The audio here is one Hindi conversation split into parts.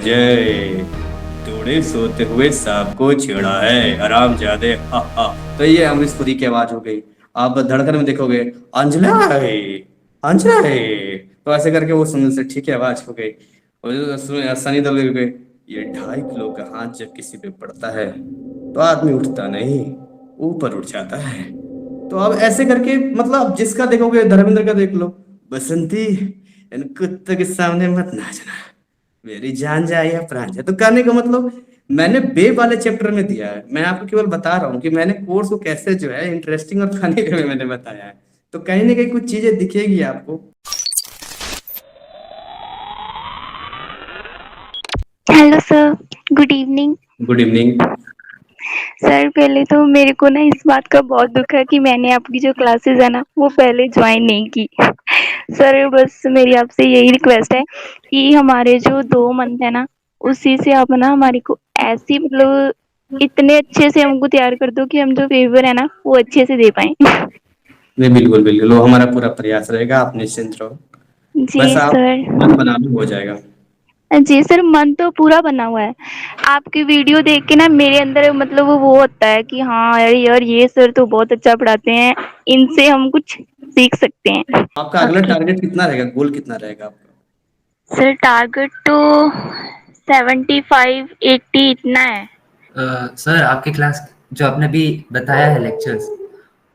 जय। तूने सोते हुए सांप को छेड़ा है हरामजादे, हा हा। तो ये अमरीश पुरी की आवाज हो गई। आप धड़कन में देखोगे, अंजला है, अंजला है। तो ऐसे करके वो सुनील शेट्टी की आवाज हो गई। और सनी देओल हो गए। ये 2.5 किलो का हाथ जब किसी पे पड़ता है तो आदमी उठता नहीं, ऊपर उठ जाता है। तो अब ऐसे करके मतलब जिसका देखोगे, धर्मेंद्र का देख लो, बसंती इन कुत्तों के सामने मत नाचना, मेरी जान जाए या प्राण जाए। तो कहने का मतलब मैंने बे वाले चैप्टर में दिया है। मैं आपको केवल बता रहा हूँ कि मैंने कोर्स को कैसे जो है इंटरेस्टिंग और फनी वे में मैंने बताया है। तो कहीं ना कहीं कुछ चीजें दिखेगी आपको। Hello sir, good evening. Good evening. Sir पहले तो मेरे को ना इस बात का बहुत दुख है कि मैंने आपकी जो क्लासेस है ना वो पहले ज्वाइन नहीं की। सर बस मेरी आपसे यही रिक्वेस्ट है कि हमारे जो 2 मंथ है ना उसी से आप ना हमारी को ऐसी मतलब इतने अच्छे से हमको तैयार कर दो कि हम जो पेपर है ना वो अच्छे से दे पाए। नहीं, बिल्कुल बिल्कुल, वो हमारा पूरा प्रयास रहेगा, आप निश्चिंत रहो। जी बस आप सर। मन बना लो, हो जाएगा। जी सर, मन तो पूरा बना हुआ है। आपकी वीडियो देख के ना मेरे अंदर मतलब वो होता है कि हाँ यार यार ये सर तो बहुत अच्छा पढ़ाते हैं, इनसे हम कुछ सीख सकते हैं। आपका अगला ओके टारगेट कितना रहेगा, गोल कितना रहेगा आपका? सर, टारगेट तो 75-80 इतना है। सर आपके क्लास जो आपने अभी बताया है लेक्चर्स,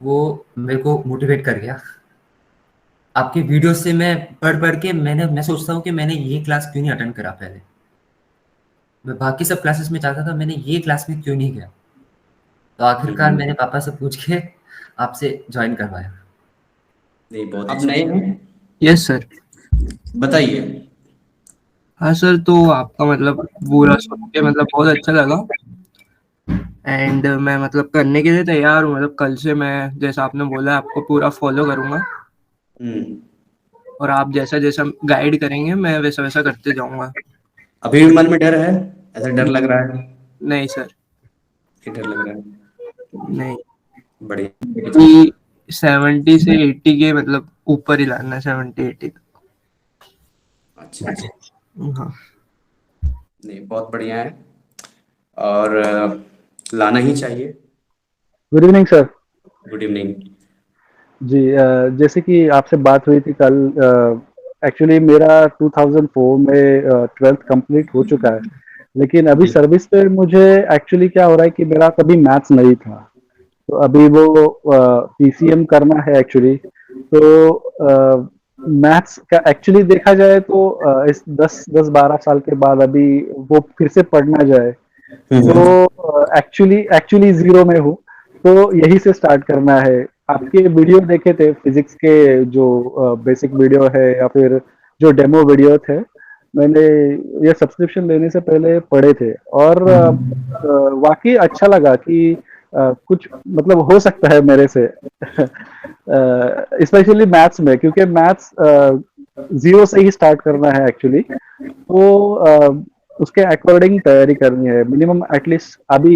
वो मेरे को मोटिवेट कर गया। आपके वीडियो से मैं पढ़ पढ़ के मैं सोचता हूँ कि मैंने ये क्लास क्यों नहीं अटेंड करा पहले। मैं बाकी सब क्लासेस में चाहता था, मैंने ये क्लास में क्यों नहीं गया। तो आखिरकार हम्म। मैंने पापा से पूछ के आपसे ज्वाइन करवाया। नहीं, बहुत आप नए हैं? Yes sir. बताइए। हाँ सर, तो आपका मतलब पूरा सुन के मतलब बहुत अच्छा लगा। एंड मैं मतलब करने के लिए तैयार हूँ। मतलब कल से मैं जैसा आपने बोला आपको पूरा फॉलो करूँगा, हम्म। और आप जैसा जैसा गाइड करेंगे मैं वैसा वैसा करते जाऊँगा। अभी भी मन में डर है? ऐसा डर लग रहा है नहीं सर, कि डर लग रहा है? नहीं। बढ़िया। कि 70 से 80 के मतलब ऊपर ही लाना है, 70-80 तक। अच्छा अच्छा। हाँ नहीं, बहुत बढ़िया है। और लाना ही चाहिए। Good evening sir. Good evening. जी, जैसे कि आपसे बात हुई थी कल, एक्चुअली मेरा 2004 में 12th कंप्लीट हो चुका है, लेकिन अभी जी। सर्विस पे मुझे एक्चुअली क्या हो रहा है कि मेरा कभी मैथ्स नहीं था। तो अभी वो पीसीएम करना है एक्चुअली। तो मैथ्स का एक्चुअली देखा जाए तो इस 10-12 साल के बाद अभी वो फिर से पढ़ना जाए हम्म। तो एक्चुअली एक्चुअली जीरो में हूँ। तो यही से स्टार्ट करना है। आपके वीडियो देखे थे फिजिक्स के, जो बेसिक वीडियो है या फिर जो डेमो वीडियो थे, मैंने ये सब्सक्रिप्शन लेने से पहले पढ़े थे। और वाकई अच्छा लगा कि कुछ मतलब हो सकता है मेरे से। स्पेशली मैथ्स में, क्योंकि मैथ्स जीरो से ही स्टार्ट करना है एक्चुअली। तो उसके अकॉर्डिंग तैयारी करनी है मिनिमम एटलीस्ट। अभी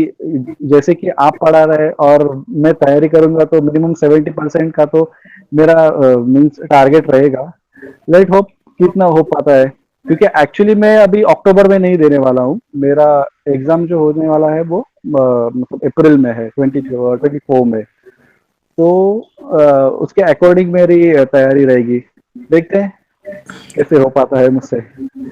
जैसे कि आप पढ़ा रहे और मैं तैयारी करूंगा तो मिनिमम 70% का तो मेरा मीन्स टारगेट रहेगा। लेट होप कितना हो पाता है, क्योंकि एक्चुअली मैं अभी अक्टूबर में नहीं देने वाला हूँ। मेरा एग्जाम जो होने वाला है वो मतलब अप्रैल में है, 24 में। तो उसके अकॉर्डिंग मेरी तैयारी रहेगी। देखते हैं कैसे हो पाता है मुझसे।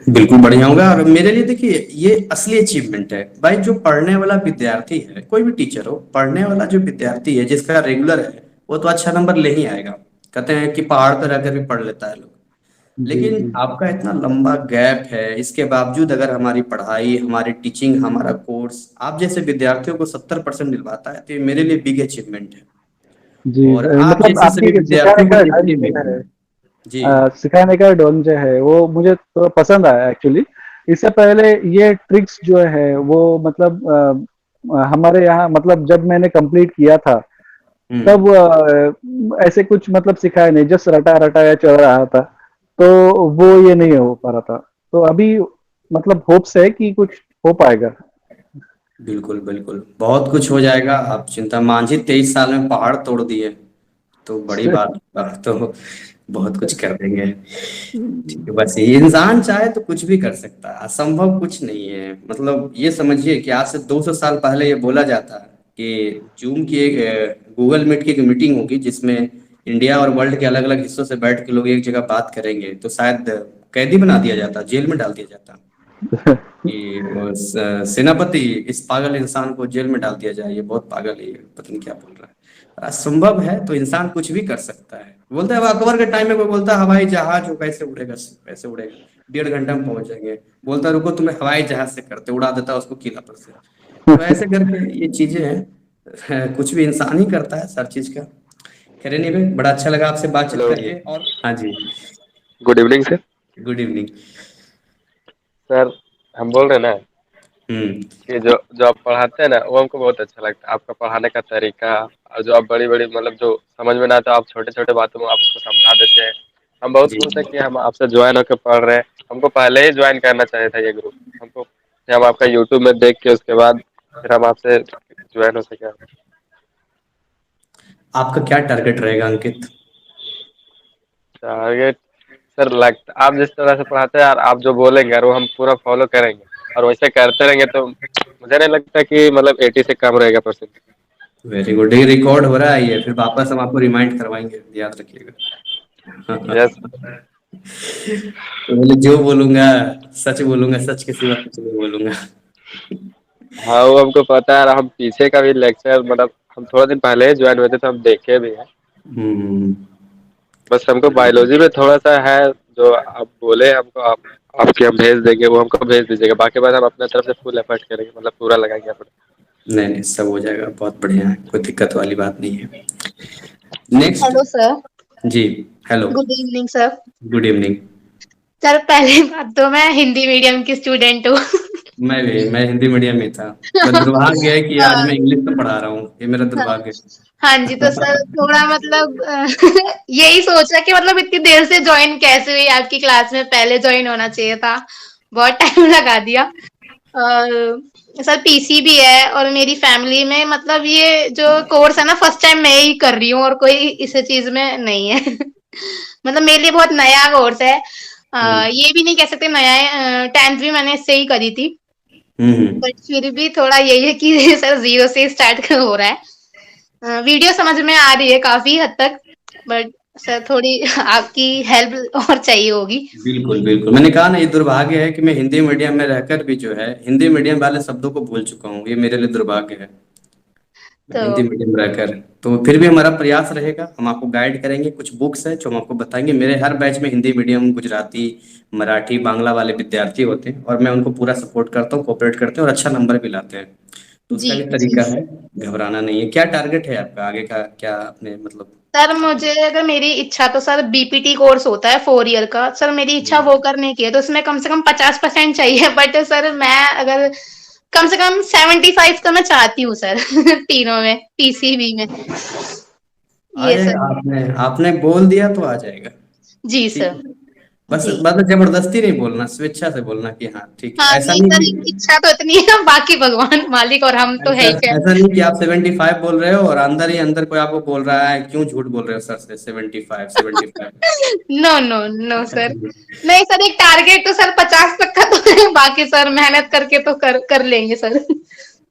बिल्कुल बढ़िया होगा। और मेरे लिए देखिए, ये असली अचीवमेंट है भाई। जो पढ़ने वाला विद्यार्थी है, कोई भी टीचर हो, पढ़ने वाला जो विद्यार्थी है जिसका रेगुलर है, वो तो अच्छा नंबर ले ही आएगा। कहते हैं कि पहाड़ पर रहकर भी पढ़ लेता है लोग। जी लेकिन जी। आपका इतना लंबा गैप है, इसके बावजूद अगर हमारी पढ़ाई, हमारी टीचिंग, हमारा कोर्स आप जैसे विद्यार्थियों को 70% मिलवाता है, तो ये मेरे लिए बिग अचीवमेंट है। जी और आप मतलब जैसे सभी आपकी सिखाने विद्यार्थियों को का ढंग देखते हुए। जो है, जी। सिखाने का ढंग जो है वो मुझे तो पसंद आया एक्चुअली। इससे पहले ये ट्रिक्स जो है वो मतलब हमारे यहाँ मतलब जब मैंने कंप्लीट किया था हम्म। तब ऐसे कुछ मतलब सिखाया नहीं, जस्ट रटा रटाया चल रहा था। तो वो ये नहीं हो पा रहा था। तो अभी मतलब होप्स है कि कुछ हो पाएगा। बिल्कुल बिल्कुल, बहुत कुछ हो जाएगा, आप चिंता। मांझी 23 साल में पहाड़ तोड़ दिए, तो बड़ी बात। तो बहुत कुछ कर देंगे। ठीक है, बस ये इंसान चाहे तो कुछ भी कर सकता है, असंभव कुछ नहीं है। मतलब ये समझिए कि आज से 200 साल पहले ये बोला जाता कि जूम की एक गूगल मीट की एक मीटिंग होगी जिसमें इंडिया और वर्ल्ड के अलग अलग हिस्सों से बैठ के लोग एक जगह बात करेंगे, तो शायद कैदी बना दिया जाता, जेल में डाल दिया जाता कि वो सेनापति इस पागल इंसान को जेल में डाल दिया जाए, ये बहुत पागल है, ये पता नहीं क्या बोल रहा है। असंभव है तो इंसान कुछ भी कर सकता है। बोलते हैं अब अकबर के टाइम में कोई बोलता है हवाई जहाज हो कैसे उड़ेगा, कैसे उड़ेगा, 1.5 घंटा में पहुंच जाएंगे। बोलता है रुको तुम्हें हवाई जहाज से करते, उड़ा देता है उसको किला पर से। तो ऐसे करके ये चीजें हैं, कुछ भी इंसान ही करता है हर चीज का। खैर नहीं भाई, बड़ा अच्छा लगा आपसे बातचीत हेलो, करके। और हाँ जी, good evening sir. Good evening. Sir हम बोल रहे हैं ना हम्म। कि जो जो आप पढ़ाते हैं ना वो हमको बहुत अच्छा लगता है, आपका पढ़ाने का तरीका। और जो आप बड़ी बड़ी मतलब जो समझ में ना आता आप छोटे छोटे बातों में आप उसको समझा देते हैं। हम बहुत जी खुश हैं कि हम आपसे ज्वाइन होकर पढ़ रहे हैं। हमको पहले ही ज्वाइन करना चाहिए था ये ग्रुप हमको, कि हम आपका यूट्यूब में देख के उसके बाद फिर हम आपसे ज्वाइन हो सके। आपका क्या टारगेट रहेगा अंकित? टारगेट सर लगता आप जिस तरह से पढ़ाते हैं यार, आप जो बोलेंगे यार वो हम पूरा फॉलो करेंगे, और वैसे करते रहेंगे तो मुझे नहीं लगता कि मतलब 80 से कम रहेगा परसेंट। वेरी गुड, ये रिकॉर्ड हो रहा है, ये फिर वापस हम आपको रिमाइंड करवाएंगे, याद रखिएगा। यस। तो बोले जो बोलूंगा सच बोलूंगा, सच के सिवा कुछ नहीं बोलूंगा। हाँ वो हमको पता है, और हम पीछे का भी लेक्चर मतलब हम थोड़ा दिन पहले ही ज्वाइन हुए थे तो हम देखे भी हैं। हम्म। बस हमको बायोलॉजी में थोड़ा सा है, जो आप बोले हमको आपके हम भेज देंगे, वो हमको भेज दीजिएगा। बाकी बात हम अपने तरफ से फुल एफर्ट करेंगे, मतलब पूरा लगाएंगे अपना। नहीं नहीं, सब हो जाएगा, बहुत बढ़िया है, कोई दिक्कत वाली बात नहीं है। नेक्स्ट। Hello sir. जी। Hello. Good evening sir. Good evening. Sir पहली बात तो मैं हिंदी मीडियम की स्टूडेंट हूँ। मैं हिंदी मीडियम में था। मैं दुर्भाग्य है कि आज मैं इंग्लिश में पढ़ा रहा हूँ, ये मेरा दुर्भाग्य है। हाँ जी, तो सर थोड़ा मतलब यही सोचा कि मतलब इतनी देर से ज्वाइन कैसे हुई आपकी क्लास में, पहले ज्वाइन होना चाहिए था, बहुत टाइम लगा दिया। और सर पीसी भी है और मेरी फैमिली में मतलब ये जो कोर्स है ना फर्स्ट टाइम मैं ही कर रही हूँ और कोई इस चीज में नहीं है। मतलब मेरे लिए बहुत नया कोर्स है। ये भी नहीं कह सकते नया है, 10th भी मैंने इससे ही करी थी, हम्म। बट फिर भी थोड़ा यही है कि सर जीरो से स्टार्ट हो रहा है। वीडियो समझ में आ रही है काफी हद तक, बट सर थोड़ी आपकी हेल्प और चाहिए होगी। बिल्कुल बिल्कुल, मैंने कहा ना, ये दुर्भाग्य है कि मैं हिंदी मीडियम में रहकर भी जो है हिंदी मीडियम वाले शब्दों को भूल चुका हूँ, ये मेरे लिए दुर्भाग्य है। तो हिंदी मीडियम रहकर तो फिर भी हमारा प्रयास रहेगा, हम आपको गाइड करेंगे। कुछ बुक्स है जो हम आपको बताएंगे। मेरे हर बैच में हिंदी मीडियम, गुजराती, मराठी, बांग्ला वाले विद्यार्थी होते हैं और मैं उनको पूरा सपोर्ट करता हूँ, कोऑपरेट करते हैं और अच्छा नंबर भी लाते हैं। तो जी उसका भी जी तरीका है, घबराना नहीं है। क्या टारगेट है आपका आगे का, क्या आपने मतलब? सर, मुझे अगर मेरी इच्छा तो सर बीपीटी कोर्स होता है 4 ईयर का, सर मेरी इच्छा वो करने की है, तो उसमें कम से कम 50% चाहिए। बट सर मैं अगर कम से कम 75 तो मैं चाहती हूँ सर। तीनों में, पीसीबी में। आ ये जाएगा, सर। आपने आपने बोल दिया तो आ जाएगा। जी ठीक सर। है, बस जी मतलब जबरदस्ती नहीं बोलना, स्वेच्छा से बोलना कि हाँ ठीक है। हाँ, ऐसा नहीं नहीं सर, कि इच्छा तो इतनी है, बाकी भगवान मालिक और हम तो है ऐसा ही क्या। ऐसा नहीं कि आप 75 बोल रहे हो और अंदर ही अंदर कोई आपको बोल रहा है क्यों झूठ बोल रहे हो सर से, 75 75। नो नो नो ऐसा सर। नहीं। नहीं सर, एक टारगेट तो सर 50 तक का तो है, बाकी सर मेहनत करके तो कर लेंगे सर।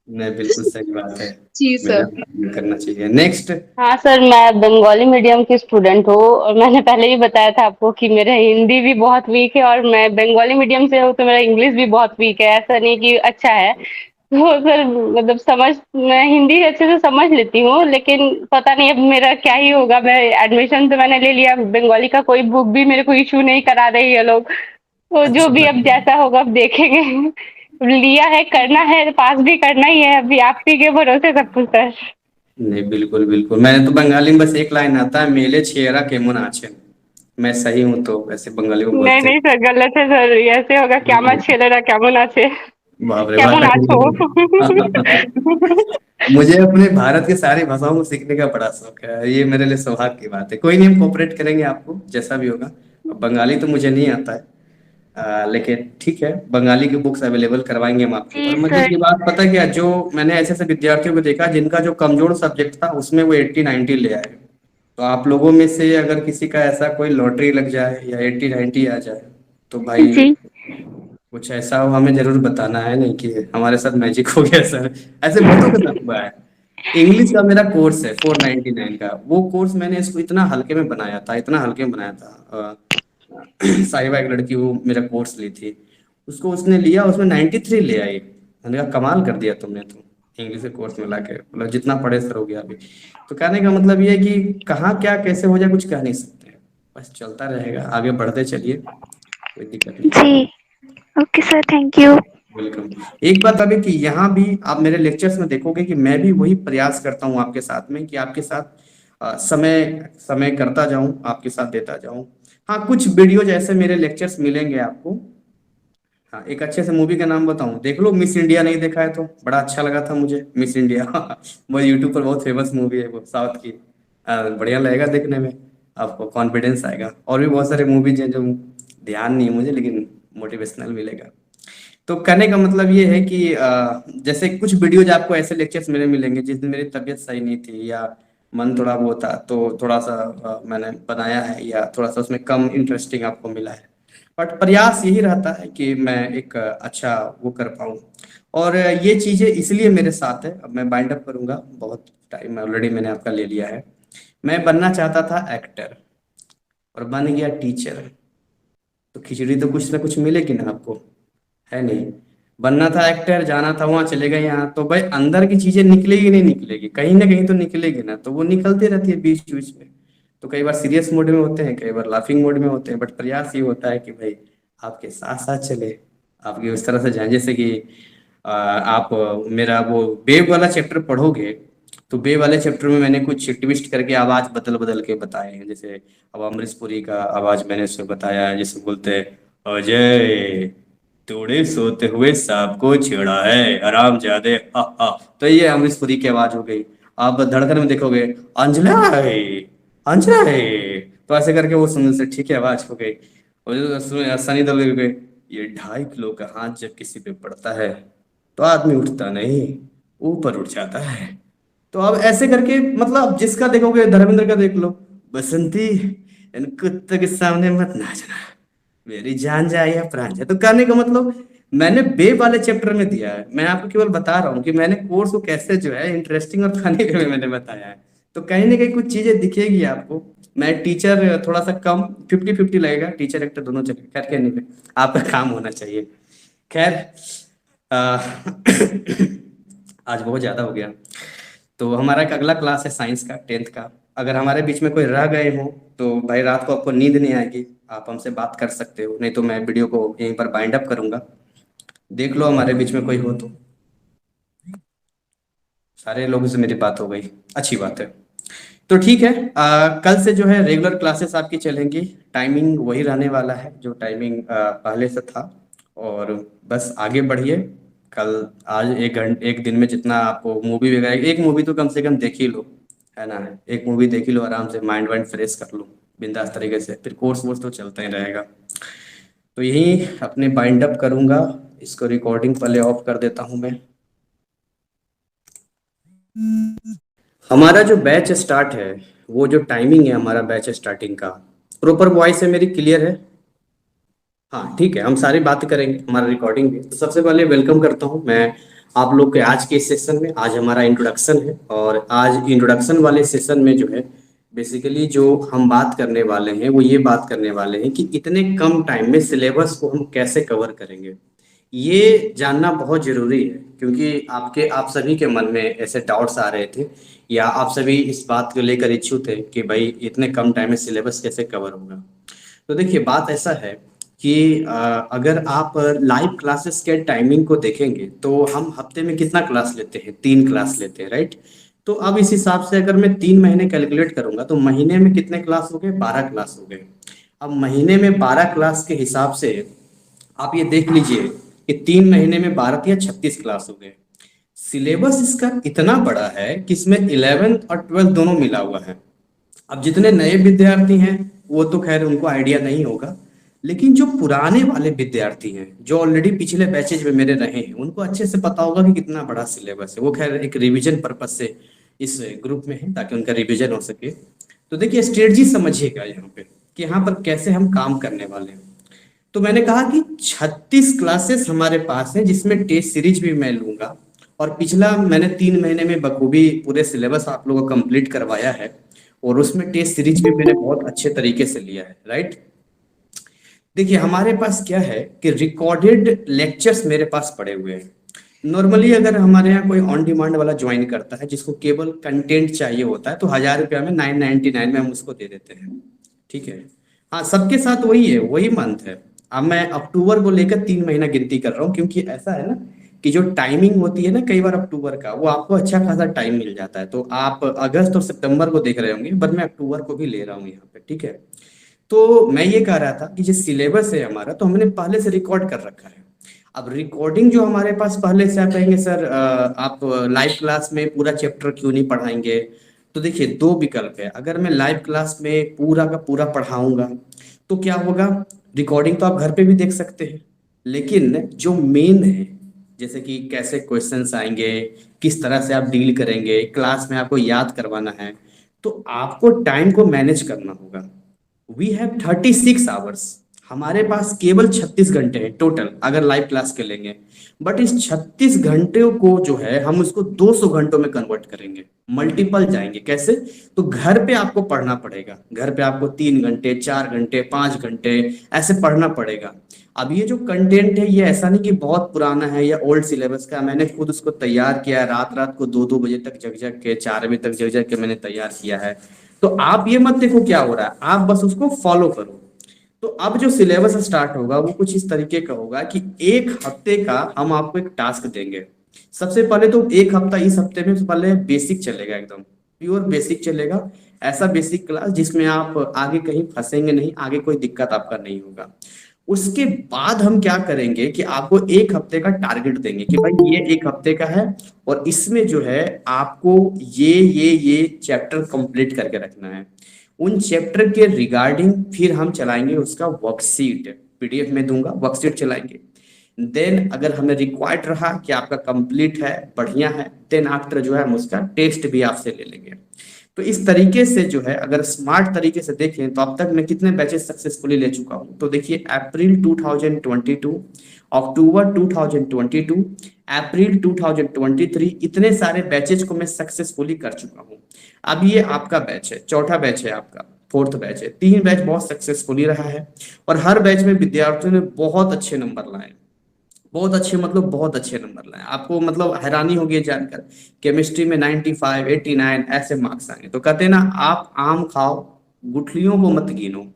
नहीं, बिल्कुल सही बात है, जी सर। मेहनत करना चाहिए। नेक्स्ट। हाँ सर, मैं बंगाली मीडियम की स्टूडेंट हूँ और मैंने पहले ही बताया था आपको कि मेरा हिंदी भी बहुत वीक है और मैं बंगाली मीडियम से हूँ तो मेरा इंग्लिश भी बहुत वीक है। ऐसा नहीं कि अच्छा है। तो सर मतलब मैं हिंदी अच्छे से समझ लेती हूँ, लेकिन पता नहीं अब मेरा क्या ही होगा। मैं एडमिशन तो मैंने ले लिया, बंगाली का कोई बुक भी मेरे को इशू नहीं करा रही है लोग। तो जो अच्छा भी अब जैसा होगा अब देखेंगे। लिया है, करना है, पास भी करना ही है, अभी आप ही के भरोसे सब कुछ सर। नहीं, बिल्कुल बिल्कुल, मैंने तो बंगाली में बस एक लाइन आता है, मेले छेरा केमुन आछे। मैं सही हूँ तो वैसे बंगाली में नहीं बोलते नहीं सर, गलत है सर, ऐसे होगा क्या मत हैं। ছেলেরা কেমন আছে बाप रे কেমন बाप। আছো। मुझे अपने भारत की सारी भाषाओं को सीखने का बड़ा शौक है, ये मेरे लिए सौभाग्य की बात है। कोई नहीं, हम कोऑपरेट करेंगे आपको जैसा भी होगा। अब बंगाली तो मुझे नहीं आता है, लेकिन ठीक है, बंगाली की बुक्स अवेलेबल करवाएंगे हम आपको। और जी मजे सर। की बात पता है क्या, जो मैंने ऐसे ऐसे विद्यार्थियों को देखा जिनका जो कमजोर सब्जेक्ट था उसमें वो 80 90 ले आए। तो आप लोगों में से अगर किसी का ऐसा कोई लॉटरी लग जाए या 80-90 आ जाए तो भाई जी। कुछ ऐसा हो हमें जरूर बताना है, नहीं कि हमारे साथ मैजिक हो गया सर। ऐसे बहुतों के साथ हुआ है। इंग्लिश का मेरा कोर्स है 499 का, वो कोर्स मैंने इसको इतना हल्के में बनाया था, इतना हल्के में बनाया था। साहिबा एक लड़की वो मेरा कोर्स ली थी, उसको उसने लिया, उसमें 93 ले आई। मैंने कहा कमाल कर दिया तुमने तो, इंग्लिश के कोर्स में लाके, मतलब जितना पढ़े सर हो गया अभी। तो कहने का मतलब ये है कि कहाँ क्या कैसे हो जाए कुछ कह नहीं सकते, बस चलता रहेगा, आगे बढ़ते चलिए, कोई दिक्कत नहीं। जी। Okay sir, thank you. Welcome. एक बात अभी कि यहाँ भी आप मेरे लेक्चर्स में देखोगे कि मैं भी वही प्रयास करता हूँ आपके साथ में, कि आपके साथ समय समय करता जाऊं, आपके साथ देता जाऊं। हाँ, कुछ वीडियो जैसे मेरे लेक्चर्स मिलेंगे आपको। हाँ, एक अच्छे से मूवी का नाम बताऊं, देख लो, मिस इंडिया नहीं देखा है तो, बड़ा अच्छा लगा था मुझे मिस इंडिया। वो यूट्यूब पर बहुत फेमस मूवी है, वो साउथ की। बढ़िया लगेगा देखने में, आपको कॉन्फिडेंस आएगा। और भी बहुत सारे मूवीज हैं जो ध्यान नहीं है मुझे, लेकिन मोटिवेशनल मिलेगा। तो कहने का मतलब ये है कि जैसे कुछ वीडियोज आपको ऐसे लेक्चर्स मेरे मिलेंगे जिस दिन मेरी तबीयत सही नहीं थी या मन थोड़ा वो था, तो थोड़ा सा मैंने बनाया है, या थोड़ा सा उसमें कम इंटरेस्टिंग आपको मिला है। बट प्रयास यही रहता है कि मैं एक अच्छा वो कर पाऊँ। और ये चीज़ें इसलिए मेरे साथ है, अब मैं बाइंड अप करूंगा, बहुत टाइम ऑलरेडी मैंने आपका ले लिया है। मैं बनना चाहता था एक्टर, और बन गया टीचर। तो खिचड़ी तो कुछ ना कुछ मिलेगी ना आपको, है नहीं? बनना था एक्टर, जाना था वहां, चले गए यहाँ, तो भाई अंदर की चीजें निकलेगी नहीं निकलेगी, कहीं ना कहीं तो निकलेगी ना, तो वो निकलती रहती है बीच बीच में। तो कई बार सीरियस मोड में होते हैं, कई बार लाफिंग मोड में होते हैं, बट प्रयास ये होता है कि भाई आपके साथ साथ चले, आपकी उस तरह से जाए। जैसे कि आप मेरा वो बेब वाला चैप्टर पढ़ोगे, तो बेब वाले चैप्टर में मैंने कुछ ट्विस्ट करके आवाज बदल बदल के बताए हैं। जैसे अब अमरीश पुरी का आवाज मैंने उसमें बताया है, जैसे बोलते हैं, अजय तूने सोते हुए सांप को छेड़ा है हरामजादे, हा हा। तो ये अमरीश पुरी की आवाज हो गई। आप धड़कन में देखोगे, अंजला है, अंजला है, तो ऐसे करके वो सुनने से ठीक है आवाज हो गई। और जो सनी देओल हो गए, ये 2.5 किलो का हाथ जब किसी पे पड़ता है तो आदमी उठता नहीं, ऊपर उठ जाता है। तो अब ऐसे करके, मतलब जिसका देखोगे, धर्मेंद्र का देख लो, बसंती इन कुत्तों के सामने मत नाचना, मेरी जान जाए या प्राण जाए। तो कहने का मतलब मैंने बे वाले चैप्टर में दिया है, मैं आपको केवल बता रहा हूँ कि मैंने कोर्स को कैसे जो है इंटरेस्टिंग और फनी वे में मैंने बताया है। तो कहीं ना कहीं कुछ चीजें दिखेगी आपको। मैं टीचर थोड़ा सा कम 50-50 लगेगा, टीचर एक्टर दोनों चलेगा, खैर कहने पे आपका काम होना चाहिए। खैर अ, आज बहुत ज्यादा हो गया। तो हमारा एक अगला क्लास है साइंस का, 10th का। अगर हमारे बीच में कोई रह गए हो तो भाई रात को आपको नींद नहीं आएगी, आप हमसे बात कर सकते हो, नहीं तो मैं वीडियो को यहीं पर बाइंड अप करूंगा। देख लो हमारे बीच में कोई हो तो। सारे लोगों से मेरी बात हो गई, अच्छी बात है। तो ठीक है, कल से जो है रेगुलर क्लासेस आपकी चलेंगी। टाइमिंग वही रहने वाला है जो टाइमिंग पहले से था। और बस आगे बढ़िए। कल आज 1 घंटे 1 दिन में जितना आपको मूवी वगैरह, एक मूवी तो कम से कम देख ही लो, है ना? एक मूवी देख ही लो, आराम से माइंड वाइंड फ्रेश कर लो बिंदास तरीके से, फिर कोर्स वोर्स तो चलता ही रहेगा। तो यही अपने बाइंड अप करूंगा, इसको रिकॉर्डिंग पहले ऑफ कर देता हूं मैं। हमारा जो बैच स्टार्ट है, वो जो टाइमिंग है हमारा बैच स्टार्टिंग का, प्रॉपर वॉइस है मेरी, क्लियर है? हाँ ठीक है, हम सारी बात करेंगे, हमारा रिकॉर्डिंग भी। तो सबसे पहले वेलकम करता हूँ मैं आप लोग के आज के सेशन में। आज हमारा इंट्रोडक्शन है, और आज इंट्रोडक्शन वाले सेशन में जो है बेसिकली जो हम बात करने वाले हैं वो ये बात करने वाले हैं कि इतने कम टाइम में सिलेबस को हम कैसे कवर करेंगे। ये जानना बहुत जरूरी है, क्योंकि आप सभी के मन में ऐसे डाउट्स आ रहे थे, या आप सभी इस बात को लेकर इच्छुक थे कि भाई इतने कम टाइम में सिलेबस कैसे कवर होगा। तो देखिए बात ऐसा है कि अगर आप लाइव क्लासेस के टाइमिंग को देखेंगे तो हम हफ्ते में कितना क्लास लेते हैं, 3 क्लास लेते हैं, राइट? तो अब इस हिसाब से अगर मैं 3 महीने कैलकुलेट करूंगा तो महीने में कितने क्लास हो गए, 12 क्लास हो गए। अब महीने में 12 क्लास के हिसाब से आप ये देख लीजिए कि 3 महीने में 12 या 36 क्लास हो गए। सिलेबस इसका इतना बड़ा है कि इसमें 11th और 12th दोनों मिला हुआ है। अब जितने नए विद्यार्थी हैं वो तो खैर उनको आइडिया नहीं होगा, लेकिन जो पुराने वाले विद्यार्थी हैं जो ऑलरेडी पिछले बैचेज में मेरे रहे हैं, उनको अच्छे से पता होगा कि कितना बड़ा सिलेबस है। वो खैर एक रिवीजन पर्पज से इस ग्रुप में है ताकि उनका रिवीजन हो सके। तो देखिए स्ट्रेटजी समझिएगा यहाँ पे कि यहाँ पर कैसे हम काम करने वाले हैं। तो मैंने कहा कि 36 क्लासेस हमारे पास है, जिसमें टेस्ट सीरीज भी मैं लूंगा, और पिछला मैंने 3 महीने में बखूबी पूरे सिलेबस आप लोगों को कंप्लीट करवाया है, और उसमें टेस्ट सीरीज भी मैंने बहुत अच्छे तरीके से लिया है, राइट। देखिए हमारे पास क्या है कि रिकॉर्डेड लेक्चर्स मेरे पास पड़े हुए हैं। नॉर्मली अगर हमारे यहाँ कोई ऑन डिमांड वाला ज्वाइन करता है जिसको केवल कंटेंट चाहिए होता है, तो 1000 रुपया में 999 में हम उसको दे देते हैं, ठीक है। हाँ, सबके साथ वही है, वही मंथ है। अब मैं अक्टूबर को लेकर 3 महीना गिनती कर रहा हूँ, क्योंकि ऐसा है ना कि जो टाइमिंग होती है ना कई बार अक्टूबर का, वो आपको अच्छा खासा टाइम मिल जाता है। तो आप अगस्त और सितंबर को देख रहे होंगे, बट मैं अक्टूबर को भी ले रहा हूँ यहाँ पे, ठीक है। तो मैं ये कह रहा था कि जो सिलेबस है हमारा, तो हमने पहले से रिकॉर्ड कर रखा है। अब रिकॉर्डिंग जो हमारे पास पहले से, आप कहेंगे सर आप लाइव क्लास में पूरा चैप्टर क्यों नहीं पढ़ाएंगे? तो देखिए 2 विकल्प है। अगर मैं लाइव क्लास में पूरा का पूरा पढ़ाऊंगा तो क्या होगा, रिकॉर्डिंग तो आप घर पे भी देख सकते हैं, लेकिन जो मेन है, जैसे कि कैसे क्वेश्चंस आएंगे, किस तरह से आप डील करेंगे, क्लास में आपको याद करवाना है, तो आपको टाइम को मैनेज करना होगा। वी हैव 36 आवर्स, हमारे पास केवल 36 घंटे हैं टोटल अगर लाइव क्लास के लेंगे। बट इस 36 घंटे को जो है हम उसको 200 घंटों में कन्वर्ट करेंगे, मल्टीपल जाएंगे। कैसे? तो घर पे आपको पढ़ना पड़ेगा, घर पे आपको 3 घंटे, 4 घंटे, 5 घंटे ऐसे पढ़ना पड़ेगा। अब ये जो कंटेंट है, ये ऐसा नहीं कि बहुत पुराना है या ओल्ड सिलेबस का, मैंने खुद उसको तैयार किया है, रात रात को 2-2 बजे तक जग जग के, 4 बजे तक जग जग के मैंने तैयार किया है। तो आप ये मत देखो क्या हो रहा है, आप बस उसको फॉलो करो। तो अब जो सिलेबस स्टार्ट होगा वो कुछ इस तरीके का होगा कि 1 हफ्ते का हम आपको एक टास्क देंगे। सबसे पहले तो 1 हफ्ता, इस हफ्ते में सबसे पहले बेसिक चलेगा, एकदम प्योर बेसिक चलेगा। ऐसा बेसिक क्लास जिसमें आप आगे कहीं फंसेंगे नहीं, आगे कोई दिक्कत आपका नहीं होगा। उसके बाद हम क्या करेंगे कि आपको 1 हफ्ते का टारगेट देंगे कि भाई ये 1 हफ्ते का है, और इसमें जो है आपको ये चैप्टर कंप्लीट करके रखना है। उन चैप्टर के रिगार्डिंग फिर हम चलाएंगे उसका वर्कशीट, पीडीएफ में दूंगा, वर्कशीट चलाएंगे। देन अगर हमें रिक्वायर्ड रहा कि आपका कंप्लीट है, बढ़िया है, देन आफ्टर जो है हम उसका टेस्ट भी आपसे ले लेंगे। तो इस तरीके से जो है, अगर स्मार्ट तरीके से देखें तो अब तक मैं कितने बैचेस सक्सेसफुली ले चुका हूं, तो देखिए अप्रैल 2022, अक्टूबर 2022, अप्रैल 2023, इतने सारे बैचेस को मैं सक्सेसफुली कर चुका हूं। अब ये आपका बैच है, चौथा बैच है आपका, 4th बैच है। 3 बैच बहुत सक्सेसफुली रहा है, और हर बैच में विद्यार्थियों ने बहुत अच्छे नंबर लाए, बहुत अच्छे, मतलब बहुत अच्छे नंबर लाए। आपको मतलब हैरानी होगी जानकर, केमिस्ट्री में 95, 89 ऐसे मार्क्स आएंगे। तो कहते हैं ना, आप आम खाओ, गुठलियों को मत गिनो,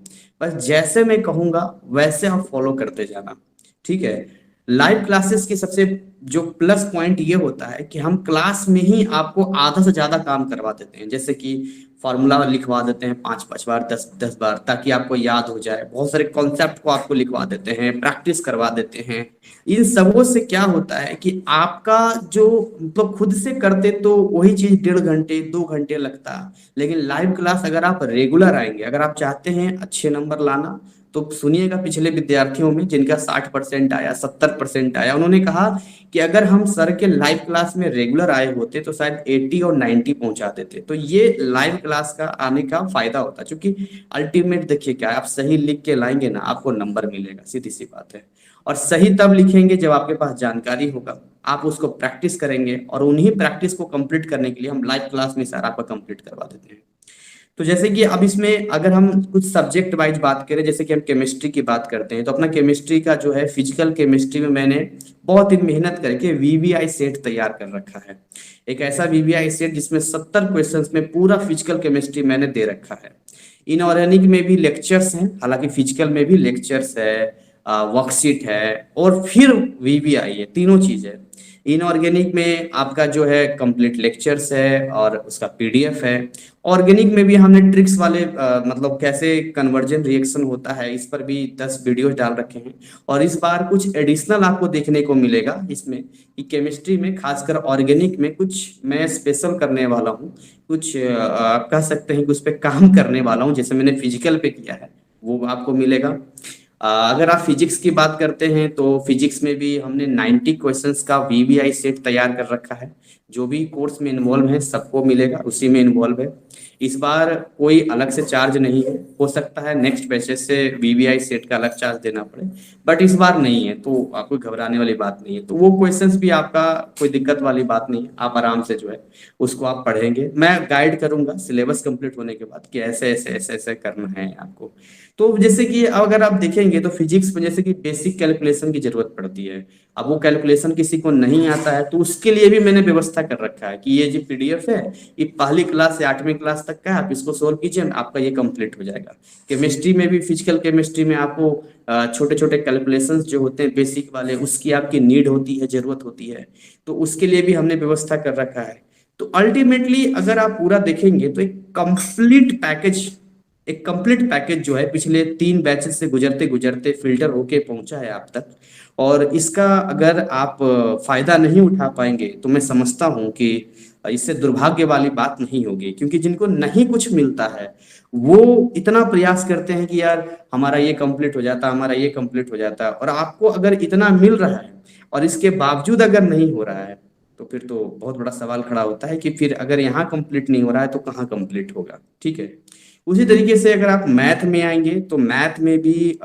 बस जैसे मैं कहूंगा वैसे आप फॉलो करते जाना, ठीक है। लाइव क्लासेस के सबसे जो प्लस पॉइंट ये होता है कि हम क्लास में ही आपको आधा से ज्यादा काम करवा देते हैं। जैसे कि फॉर्मूला लिखवा देते हैं 5-5 बार, 10-10 बार, ताकि आपको याद हो जाए। बहुत सारे कॉन्सेप्ट को आपको लिखवा देते हैं, प्रैक्टिस करवा देते हैं। इन सबों से क्या होता है कि आपका जो मतलब खुद से करते तो वही चीज 1.5 घंटे 2 घंटे लगता, लेकिन लाइव क्लास अगर आप रेगुलर आएंगे, अगर आप चाहते हैं अच्छे नंबर लाना, तो सुनिएगा पिछले विद्यार्थियों में जिनका 60% आया, 70% आया, उन्होंने कहा कि अगर हम सर के लाइव क्लास में रेगुलर आए होते तो शायद 80 और 90 पहुंचा देते। तो ये लाइव क्लास का आने का फायदा होता है, क्योंकि अल्टीमेट देखिए क्या है, आप सही लिख के लाएंगे ना, आपको नंबर मिलेगा, सीधी सी बात है। और सही तब लिखेंगे जब आपके पास जानकारी होगा, आप उसको प्रैक्टिस करेंगे, और उन्हीं प्रैक्टिस को कंप्लीट करने के लिए हम लाइव क्लास में सारा आपका कंप्लीट करवा देते हैं। तो जैसे कि अब इसमें अगर हम कुछ सब्जेक्ट वाइज बात करें, जैसे कि हम केमिस्ट्री की बात करते हैं, तो अपना केमिस्ट्री का जो है, फिजिकल केमिस्ट्री में मैंने बहुत ही मेहनत करके वीवीआई सेट तैयार कर रखा है। एक ऐसा वीवीआई सेट जिसमें 70 क्वेश्चंस में पूरा फिजिकल केमिस्ट्री मैंने दे रखा है। इनऑर्गेनिक में भी लेक्चर्स हैं, हालांकि फिजिकल में भी लेक्चर्स है, वर्कशीट है, और फिर वीवीआई है, तीनों चीज है। इनऑर्गेनिक में आपका जो है कंप्लीट लेक्चर्स है और उसका पीडीएफ है। ऑर्गेनिक में भी हमने ट्रिक्स वाले मतलब कैसे कन्वर्जन रिएक्शन होता है, इस पर भी 10 वीडियोज डाल रखे हैं। और इस बार कुछ एडिशनल आपको देखने को मिलेगा इसमें, कि केमिस्ट्री में खासकर ऑर्गेनिक में कुछ मैं स्पेशल करने वाला हूँ, कुछ आप कह सकते हैं कि उस पर काम करने वाला हूँ, जैसे मैंने फिजिकल पे किया है वो आपको मिलेगा। अगर आप फिजिक्स की बात करते हैं तो फिजिक्स में भी हमने 90 क्वेश्चंस का वीवीआई सेट तैयार कर रखा है। जो भी कोर्स में इन्वॉल्व है सबको मिलेगा, उसी में इन्वॉल्व है। इस बार कोई अलग से चार्ज नहीं है, हो सकता है नेक्स्ट बैचेस से वीवीआई सेट का अलग चार्ज देना पड़े, बट इस बार नहीं है, तो आपको घबराने वाली बात नहीं है। तो वो क्वेश्चंस भी आपका कोई दिक्कत वाली बात नहीं है, आप आराम से जो है उसको आप पढ़ेंगे। मैं गाइड करूंगा सिलेबस कंप्लीट होने के बाद कि ऐसे ऐसे ऐसे ऐसे करना है आपको। तो जैसे कि अगर आप देखेंगे तो फिजिक्स में जैसे कि बेसिक कैलकुलेशन की जरूरत पड़ती है। अब वो कैलकुलेशन किसी को नहीं आता है तो उसके लिए भी मैंने व्यवस्था कर रखा है कि ये जो पीडीएफ है ये पहली क्लास से 8वीं क्लास तक का है, आप इसको सोल्व कीजिए, आपका ये कंप्लीट हो जाएगा। केमिस्ट्री में भी, फिजिकल केमिस्ट्री में आपको छोटे छोटे कैलकुलेशंस जो होते हैं बेसिक वाले, उसकी आपकी नीड होती है, जरूरत होती है, तो उसके लिए भी हमने व्यवस्था कर रखा है। तो अल्टीमेटली अगर आप पूरा देखेंगे तो एक कंप्लीट पैकेज जो है पिछले 3 बैचेस से गुजरते गुजरते फिल्टर होके पहुंचा है आप तक। और इसका अगर आप फायदा नहीं उठा पाएंगे तो मैं समझता हूं कि इससे दुर्भाग्य वाली बात नहीं होगी, क्योंकि जिनको नहीं कुछ मिलता है वो इतना प्रयास करते हैं कि यार हमारा ये कंप्लीट हो जाता, हमारा ये कंप्लीट हो जाता, और आपको अगर इतना मिल रहा है और इसके बावजूद अगर नहीं हो रहा है तो फिर तो बहुत बड़ा सवाल खड़ा होता है कि फिर अगर यहाँ कंप्लीट नहीं हो रहा है तो कहाँ कंप्लीट होगा। ठीक है, उसी तरीके से अगर आप मैथ में आएंगे तो मैथ में भी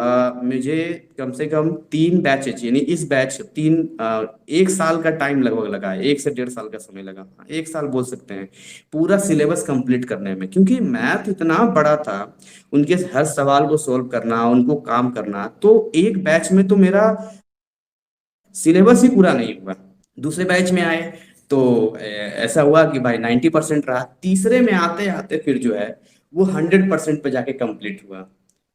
मुझे कम से कम 3 बैचेज, यानी इस बैच 1 साल का टाइम लगभग लगा है, 1 से 1.5 साल का समय लगा, 1 साल बोल सकते हैं पूरा सिलेबस कंप्लीट करने में, क्योंकि मैथ इतना बड़ा था, उनके हर सवाल को सोल्व करना, उनको काम करना। तो एक बैच में तो मेरा सिलेबस ही पूरा नहीं हुआ। दूसरे बैच में आए तो ऐसा हुआ कि भाई 90% रहा। तीसरे में आते आते फिर जो है वो 100% पे जाके कंप्लीट हुआ।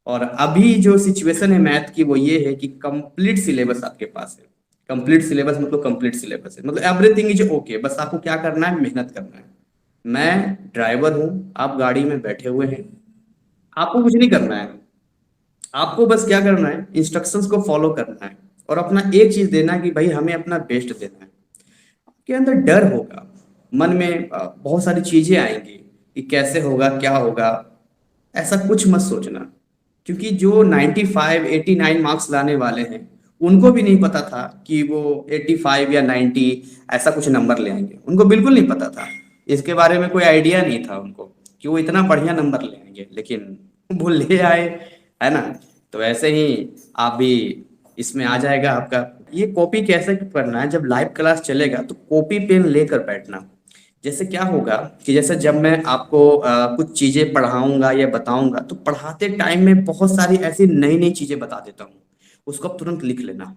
और अभी जो सिचुएशन है मैथ की वो ये है कि कंप्लीट सिलेबस आपके पास है। कंप्लीट सिलेबस मतलब कंप्लीट सिलेबस है, मतलब एवरीथिंग इज ओके, बस आपको क्या करना है, मेहनत करना है। मैं ड्राइवर हूँ, आप गाड़ी में बैठे हुए हैं, आपको कुछ नहीं करना है, आपको बस क्या करना है, इंस्ट्रक्शंस को फॉलो करना है और अपना एक चीज देना है कि भाई हमें अपना बेस्ट देना है। आपके अंदर डर होगा, मन में बहुत सारी चीजें आएंगी कि कैसे होगा, क्या होगा, ऐसा कुछ मत सोचना, क्योंकि जो 95 89 मार्क्स लाने वाले हैं उनको भी नहीं पता था कि वो 85 या 90 ऐसा कुछ नंबर ले आएंगे। उनको बिल्कुल नहीं पता था, इसके बारे में कोई आइडिया नहीं था उनको कि वो इतना बढ़िया नंबर ले आएंगे, लेकिन वो ले आए, है ना। तो ऐसे ही आप भी इसमें आ जाएगा आपका। ये कॉपी कैसे करना है, जब लाइव क्लास चलेगा तो कॉपी पेन लेकर बैठना। जैसे क्या होगा कि जैसे जब मैं आपको कुछ चीजें पढ़ाऊंगा या बताऊंगा तो पढ़ाते टाइम में बहुत सारी ऐसी नई नई चीजें बता देता हूँ, उसको आप तुरंत लिख लेना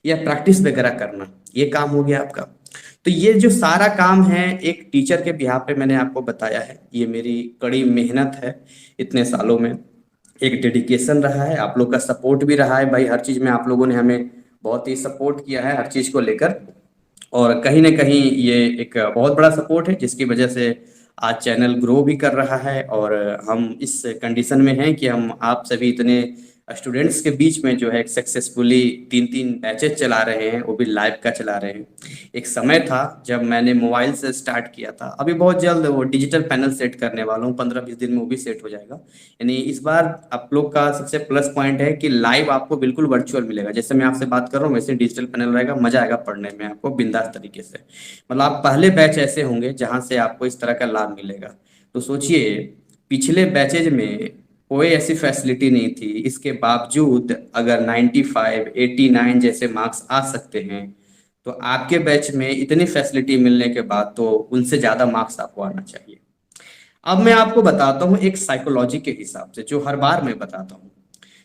या प्रैक्टिस वगैरह करना, ये काम हो गया आपका। तो ये जो सारा काम है एक टीचर के बिहाफ पे मैंने आपको बताया है, ये मेरी कड़ी मेहनत है इतने सालों में, एक डेडिकेशन रहा है, आप लोग का सपोर्ट भी रहा है भाई, हर चीज में आप लोगों ने हमें बहुत ही सपोर्ट किया है हर चीज को लेकर। और कहीं ना कहीं ये एक बहुत बड़ा सपोर्ट है जिसकी वजह से आज चैनल ग्रो भी कर रहा है। और हम इस कंडीशन में हैं कि हम आप सभी इतने स्टूडेंट्स के बीच में जो है सक्सेसफुली 3 बैचेस चला रहे हैं, वो भी लाइव का चला रहे हैं। एक समय था जब मैंने मोबाइल से स्टार्ट किया था, अभी बहुत जल्द वो डिजिटल पैनल सेट करने वाला हूँ, 15-20 दिन में वो भी सेट हो जाएगा। यानी इस बार आप लोग का सबसे प्लस पॉइंट है कि लाइव आपको बिल्कुल वर्चुअल मिलेगा, जैसे मैं आपसे बात कर रहा हूँ वैसे डिजिटल पैनल रहेगा, मजा आएगा पढ़ने में आपको बिंदास तरीके से। मतलब आप पहले बैच ऐसे होंगे जहां से आपको इस तरह का लाभ मिलेगा। तो सोचिए पिछले बैचेज में कोई ऐसी फैसिलिटी नहीं थी, इसके बावजूद अगर 95 89 जैसे मार्क्स आ सकते हैं तो आपके बैच में इतनी फैसिलिटी मिलने के बाद तो उनसे ज्यादा मार्क्स आपको आना चाहिए। अब मैं आपको बताता हूँ एक साइकोलॉजी के हिसाब से, जो हर बार मैं बताता हूँ।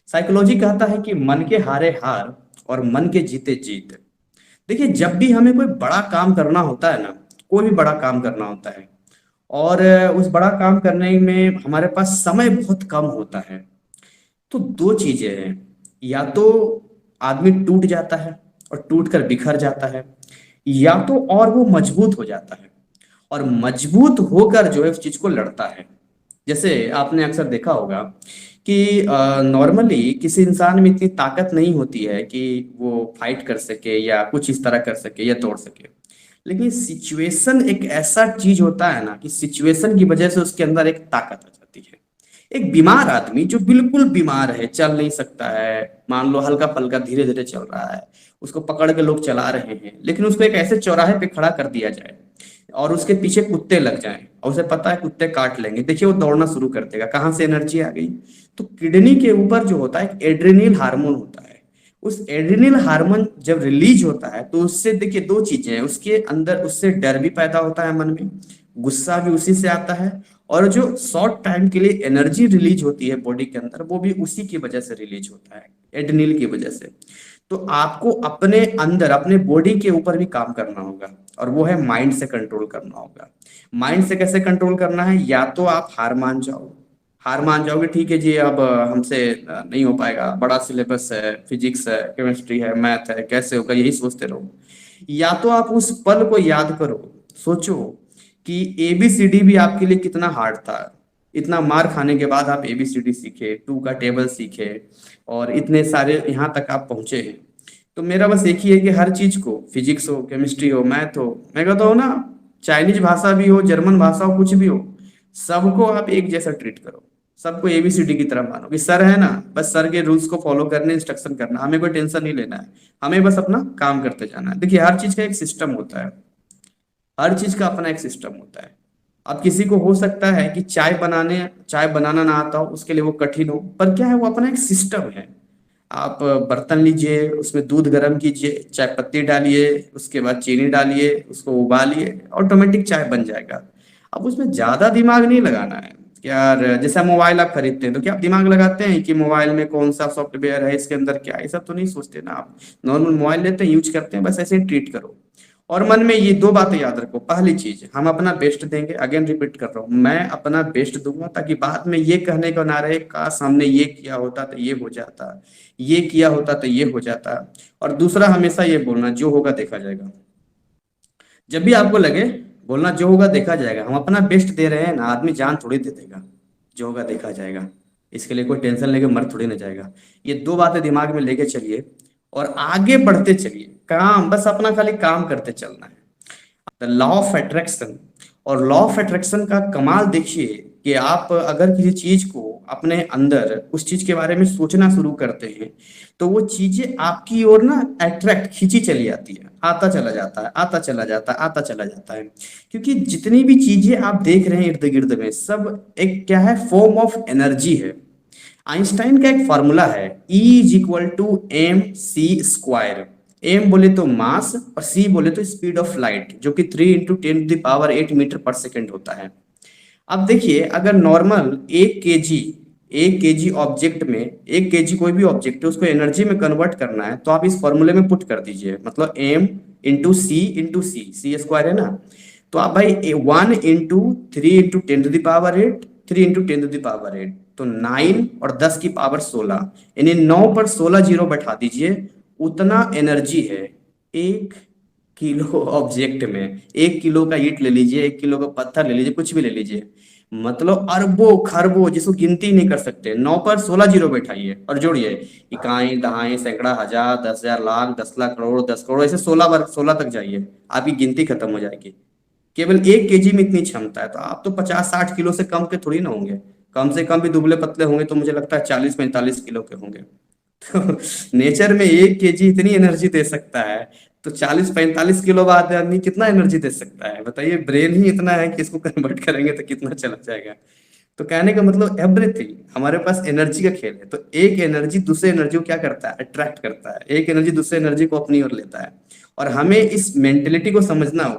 साइकोलॉजी कहता है कि मन के हारे हार और मन के जीते जीत। देखिए जब भी हमें कोई बड़ा काम करना होता है ना, कोई भी बड़ा काम करना होता है और उस बड़ा काम करने में हमारे पास समय बहुत कम होता है, तो 2 चीजें हैं, या तो आदमी टूट जाता है और टूट कर बिखर जाता है, या तो और वो मजबूत हो जाता है और मजबूत होकर जो है उस चीज को लड़ता है। जैसे आपने अक्सर देखा होगा कि नॉर्मली किसी इंसान में इतनी ताकत नहीं होती है कि वो फाइट कर सके या कुछ इस तरह कर सके या तोड़ सके, लेकिन सिचुएशन एक ऐसा चीज होता है ना कि सिचुएशन की वजह से उसके अंदर एक ताकत आ जाती है। एक बीमार आदमी जो बिल्कुल बीमार है, चल नहीं सकता है, मान लो हल्का फल्का धीरे धीरे चल रहा है, उसको पकड़ के लोग चला रहे हैं, लेकिन उसको एक ऐसे चौराहे पे खड़ा कर दिया जाए और उसके पीछे कुत्ते लग जाएं और उसे पता है कुत्ते काट लेंगे, देखिए वो दौड़ना शुरू कर देगा। कहाँ से एनर्जी आ गई? तो किडनी के ऊपर जो होता है एक एड्रेनल हार्मोन होता है। उस एड्रेनल हार्मोन जब रिलीज होता है तो उससे देखिए दो चीजें हैं, उसके अंदर उससे डर भी पैदा होता है मन में, गुस्सा भी उसी से आता है, और जो शॉर्ट टाइम के लिए एनर्जी रिलीज होती है बॉडी के अंदर वो भी उसी की वजह से रिलीज होता है, एड्रेनल की वजह से। तो आपको अपने अंदर अपने बॉडी के ऊपर भी काम करना होगा और वो है माइंड से कंट्रोल करना होगा। माइंड से कैसे कंट्रोल करना है? या तो आप हार मान जाओ, हार मान जाओगे ठीक है जी अब हमसे नहीं हो पाएगा, बड़ा सिलेबस है, फिजिक्स है, केमिस्ट्री है, मैथ है, कैसे होगा, यही सोचते रहो। या तो आप उस पल को याद करो, सोचो कि एबीसीडी भी आपके लिए कितना हार्ड था, इतना मार खाने के बाद आप एबीसीडी सीखे, टू का टेबल सीखे और इतने सारे यहाँ तक आप पहुंचे हैं। तो मेरा बस एक ही है कि हर चीज को, फिजिक्स हो, केमिस्ट्री हो, मैथ हो, मैं कहता हूँ ना, चाइनीज भाषा भी हो, जर्मन भाषा हो, कुछ भी हो, सबको आप एक जैसा ट्रीट करो, सबको एबीसीडी की तरह मानो कि सर है ना, बस सर के रूल्स को फॉलो करने, इंस्ट्रक्शन करना, हमें कोई टेंशन नहीं लेना है, हमें बस अपना काम करते जाना है। देखिए हर चीज का एक सिस्टम होता है, हर चीज का अपना एक सिस्टम होता है। अब किसी को हो सकता है कि चाय बनाना ना आता हो, उसके लिए वो कठिन हो, पर क्या है, वो अपना एक सिस्टम है। आप बर्तन लीजिए, उसमें दूध गर्म कीजिए, चाय पत्ती डालिए, उसके बाद चीनी डालिए, उसको उबालिए, ऑटोमेटिक चाय बन जाएगा। अब उसमें ज्यादा दिमाग नहीं लगाना है कि यार, जैसे मोबाइल आप खरीदते हैं तो क्या आप दिमाग लगाते हैं कि मोबाइल में कौन सा सॉफ्टवेयर है, इसके अंदर क्या है, ये सब तो नहीं सोचते ना आप। नॉर्मल मोबाइल लेते हैं, यूज करते हैं, बस ऐसे ही ट्रीट करो। और मन में ये दो बातें याद रखो, पहली चीज, हम अपना बेस्ट देंगे, अगेन रिपीट कर रहा हूँ, मैं अपना बेस्ट दूंगा, ताकि बाद में ये कहने को ना रहे काश हमने ये किया होता तो ये हो जाता, ये किया होता तो ये हो जाता। और दूसरा, हमेशा ये बोलना, जो होगा देखा जाएगा। जब भी आपको लगे, बोलना जो होगा देखा जाएगा, हम अपना बेस्ट दे रहे हैं ना, आदमी जान थोड़ी दे देगा, जो होगा देखा जाएगा, इसके लिए कोई टेंशन लेके मर थोड़ी ना जाएगा। ये दो बातें दिमाग में लेके चलिए और आगे बढ़ते चलिए, काम, बस अपना खाली काम करते चलना है। द लॉ ऑफ अट्रैक्शन, और लॉ ऑफ अट्रैक्शन का कमाल देखिए कि आप अगर किसी चीज को अपने अंदर उस चीज के बारे में सोचना शुरू करते हैं तो वो चीजें आपकी ओर ना अट्रैक्ट, खींची चली आती है, आता चला जाता है, आता चला जाता है, आता चला जाता है। क्योंकि जितनी भी चीजें आप देख रहे हैं इर्द गिर्द में, सब एक क्या है, फॉर्म ऑफ एनर्जी है। आइंस्टाइन का एक फॉर्मूला है, E is equal to M C square. M बोले तो मास और सी बोले तो स्पीड ऑफ लाइट, जो कि 3 इंटू 10⁸ मीटर पर सेकेंड होता है। अब देखिए, अगर नॉर्मल 1 केजी ऑब्जेक्ट में, 1 केजी कोई भी ऑब्जेक्ट है, उसको एनर्जी में कन्वर्ट करना है तो आप इस फॉर्मूले में पुट कर दीजिए, मतलब एम इंटू सी, सी स्क्वायर है ना, तो आप भाई 1 इंटू 3 इंटू 10⁸, 3 इंटू 10⁸, तो 9 और 10 की पावर 16, यानी 9 पर 16 जीरो बैठा दीजिए, उतना एनर्जी है 1 किलो ऑब्जेक्ट में। 1 किलो का ईंट ले लीजिए, 1 किलो का पत्थर ले लीजिए, कुछ भी ले लीजिए, मतलब अरबों खरबों, जिसको गिनती नहीं कर सकते। 9 पर 16 जीरो बैठाइए और जोड़िए, इकाई, दहाई, सैकड़ा, हजार, 10,000, लाख, 10 लाख, करोड़, 10 करोड़, ऐसे 16 तक जाइए, आपकी गिनती खत्म हो जाएगी। केवल 1 केजी में इतनी क्षमता है, तो आप तो 50-60 किलो से कम के थोड़ी ना होंगे, कम से कम भी दुबले पतले होंगे तो मुझे लगता है 40-45 किलो के होंगे। तो नेचर में 1 केजी इतनी एनर्जी दे सकता है, तो 40-45 किलो बाद आदमी कितना एनर्जी दे सकता है बताइए। ब्रेन ही इतना है कि इसको कन्वर्ट करेंगे तो कितना चला जाएगा। तो कहने का मतलब एवरीथिंग हमारे पास एनर्जी का खेल है। तो एक एनर्जी दूसरे एनर्जी को क्या करता है, अट्रैक्ट करता है, एक एनर्जी दूसरे एनर्जी को अपनी ओर लेता है। और हमें इस मेंटेलिटी को समझना होगा।